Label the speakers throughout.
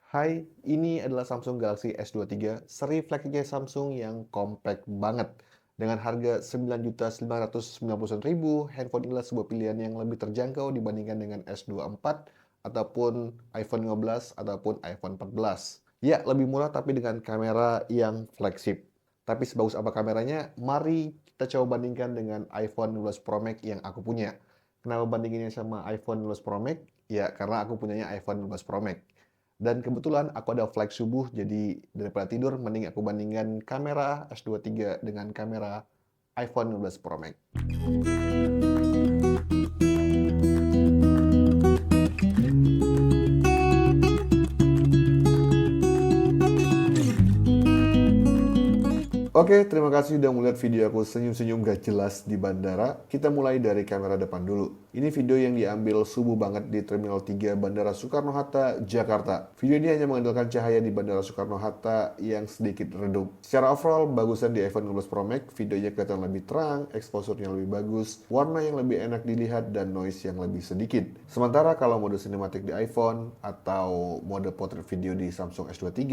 Speaker 1: Hai, ini adalah Samsung Galaxy S23, seri flagshipnya Samsung yang compact banget. Dengan harga 9.999.000, handphone inilah sebuah pilihan yang lebih terjangkau dibandingkan dengan S24 ataupun iPhone 15 ataupun iPhone 14. Ya, lebih murah tapi dengan kamera yang flagship. Tapi sebagus apa kameranya? Mari kita coba bandingkan dengan iPhone 15 Pro Max yang aku punya. Kenapa bandinginnya sama iPhone 15 Pro Max? Ya, karena aku punyanya iPhone 15 Pro Max. Dan kebetulan aku ada flight subuh, jadi daripada tidur, mending aku bandingkan kamera S23 dengan kamera iPhone 15 Pro Max. Oke, terima kasih sudah melihat video aku senyum-senyum gak jelas di bandara. Kita mulai dari kamera depan dulu. Ini video yang diambil subuh banget di Terminal 3 Bandara Soekarno-Hatta, Jakarta. Video ini hanya mengandalkan cahaya di Bandara Soekarno-Hatta yang sedikit redup. Secara overall, bagusan di iPhone 15 Pro Max, videonya kelihatan lebih terang, exposure-nya lebih bagus, warna yang lebih enak dilihat, dan noise yang lebih sedikit. Sementara kalau mode sinematik di iPhone atau mode portrait video di Samsung S23,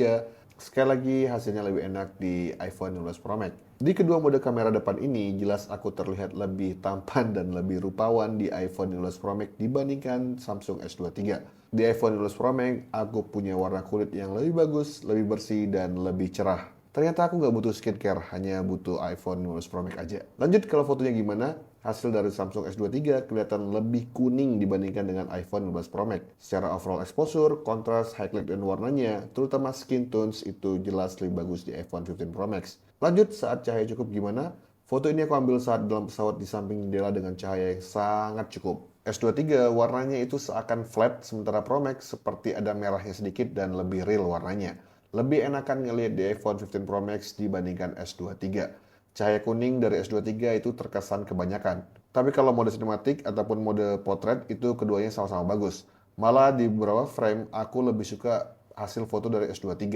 Speaker 1: sekali lagi hasilnya lebih enak di iPhone 15 Pro Max. Di kedua mode kamera depan ini, jelas aku terlihat lebih tampan dan lebih rupawan di iPhone 15 Pro Max dibandingkan Samsung S23. Di iPhone 15 Pro Max, aku punya warna kulit yang lebih bagus, lebih bersih, dan lebih cerah. Ternyata aku nggak butuh skincare, hanya butuh iPhone 15 Pro Max aja. Lanjut, kalau fotonya gimana? Hasil dari Samsung S23 kelihatan lebih kuning dibandingkan dengan iPhone 15 Pro Max. Secara overall exposure, kontras, highlight, dan warnanya, terutama skin tones, itu jelas lebih bagus di iPhone 15 Pro Max. Lanjut, saat cahaya cukup gimana? Foto ini aku ambil saat dalam pesawat di samping jendela dengan cahaya yang sangat cukup. S23 warnanya itu seakan flat, sementara Pro Max seperti ada merahnya sedikit dan lebih real warnanya. Lebih enakan ngelihat di iPhone 15 Pro Max dibandingkan S23. Cahaya kuning dari S23 itu terkesan kebanyakan. Tapi kalau mode sinematik ataupun mode portrait itu keduanya sama-sama bagus. Malah di beberapa frame aku lebih suka hasil foto dari S23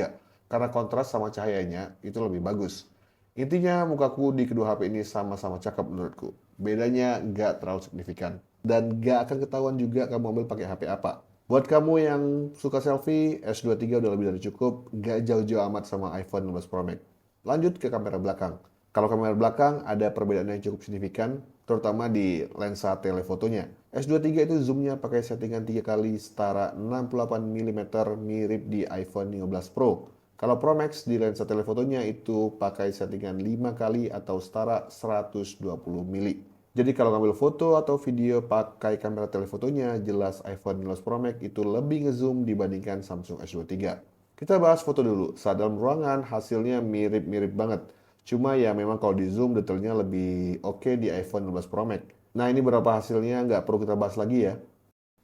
Speaker 1: karena kontras sama cahayanya itu lebih bagus. Intinya mukaku di kedua HP ini sama-sama cakep menurutku. Bedanya nggak terlalu signifikan. Dan nggak akan ketahuan juga kamu ambil pakai HP apa. Buat kamu yang suka selfie, S23 udah lebih dari cukup, nggak jauh-jauh amat sama iPhone 15 Pro Max. Lanjut ke kamera belakang. Kalau kamera belakang ada perbedaan yang cukup signifikan, terutama di lensa telefotonya. S23 itu zoomnya pakai settingan 3 kali setara 68 mm mirip di iPhone 15 Pro. Kalau Pro Max di lensa telefotonya itu pakai settingan 5 kali atau setara 120 mm. Jadi kalau ngambil foto atau video pakai kamera telefotonya, jelas iPhone 15 Pro Max itu lebih ngezoom dibandingkan Samsung S23. Kita bahas foto dulu. Saat dalam ruangan hasilnya mirip-mirip banget. Cuma ya memang kalau di zoom detailnya lebih oke di iPhone 15 Pro Max. Nah ini berapa hasilnya nggak perlu kita bahas lagi ya.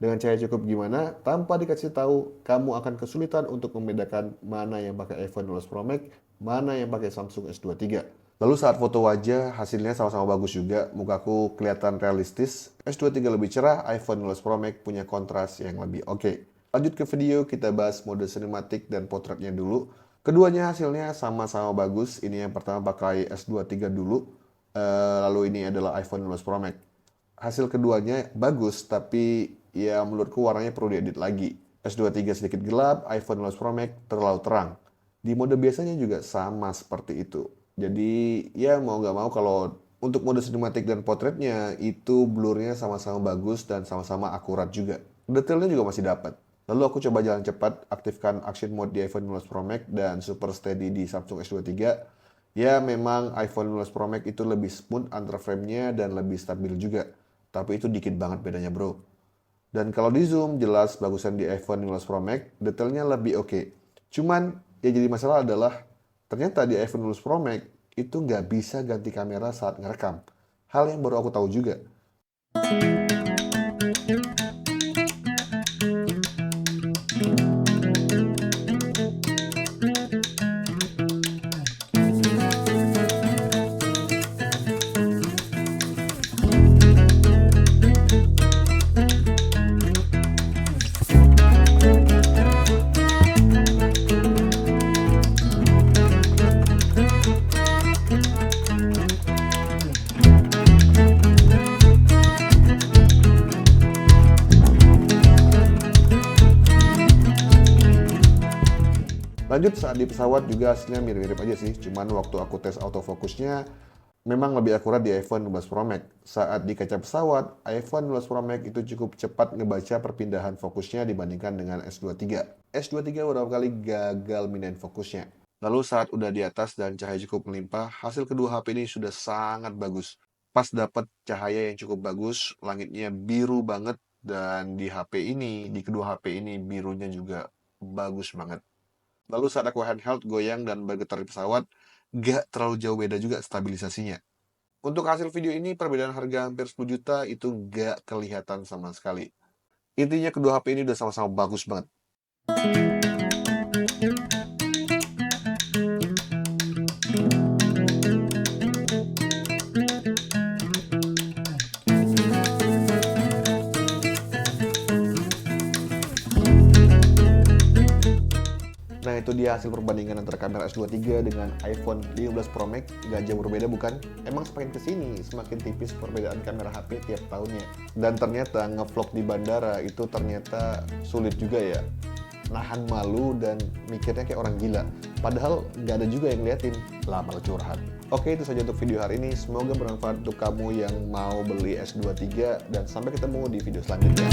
Speaker 1: Dengan cahaya cukup gimana, tanpa dikasih tahu, kamu akan kesulitan untuk membedakan mana yang pakai iPhone 15 Pro Max, mana yang pakai Samsung S23. Lalu saat foto wajah, hasilnya sama-sama bagus juga, mukaku kelihatan realistis. S23 lebih cerah, iPhone 15 Pro Max punya kontras yang lebih oke. Lanjut ke video, kita bahas mode sinematik dan potretnya dulu. Keduanya hasilnya sama-sama bagus. Ini yang pertama pakai S23 dulu. Lalu ini adalah iPhone 15 Pro Max. Hasil keduanya bagus, tapi ya menurutku warnanya perlu diedit lagi. S23 sedikit gelap, iPhone 15 Pro Max terlalu terang. Di mode biasanya juga sama seperti itu. Jadi ya mau nggak mau kalau untuk mode sinematik dan potretnya itu blurnya sama-sama bagus dan sama-sama akurat juga. Detailnya juga masih dapat. Lalu aku coba jalan cepat, aktifkan action mode di iPhone 15 Pro Max dan super steady di Samsung S23. Ya memang iPhone 15 Pro Max itu lebih smooth antar frame-nya dan lebih stabil juga. Tapi itu dikit banget bedanya bro. Dan kalau di zoom jelas bagusan di iPhone 15 Pro Max, detailnya lebih oke. Cuman yang jadi masalah adalah ternyata di iPhone 15 Pro Max itu nggak bisa ganti kamera saat ngerekam. Hal yang baru aku tahu juga. Lanjut, saat di pesawat juga hasilnya mirip-mirip aja sih, cuman waktu aku tes autofocusnya memang lebih akurat di iPhone 15 Pro Max. Saat di kaca pesawat, iPhone 15 Pro Max itu cukup cepat ngebaca perpindahan fokusnya dibandingkan dengan S23. S23 beberapa kali gagal mindahin fokusnya. Lalu saat udah di atas dan cahaya cukup melimpah, hasil kedua HP ini sudah sangat bagus. Pas dapat cahaya yang cukup bagus, langitnya biru banget, dan di kedua HP ini birunya juga bagus banget. Lalu saat aku handheld, goyang dan bergetar di pesawat, gak terlalu jauh beda juga stabilisasinya. Untuk hasil video ini, perbedaan harga hampir 10 juta itu gak kelihatan sama sekali. Intinya kedua HP ini udah sama-sama bagus banget. Nah, itu dia hasil perbandingan antara kamera S23 dengan iPhone 15 Pro Max. Gak jauh berbeda bukan? Emang semakin kesini, semakin tipis perbedaan kamera HP tiap tahunnya. Dan ternyata ngevlog di bandara itu ternyata sulit juga ya. Nahan malu dan mikirnya kayak orang gila. Padahal gak ada juga yang ngeliatin. Lah, malah curhat. Oke, itu saja untuk video hari ini. Semoga bermanfaat untuk kamu yang mau beli S23. Dan sampai ketemu di video selanjutnya.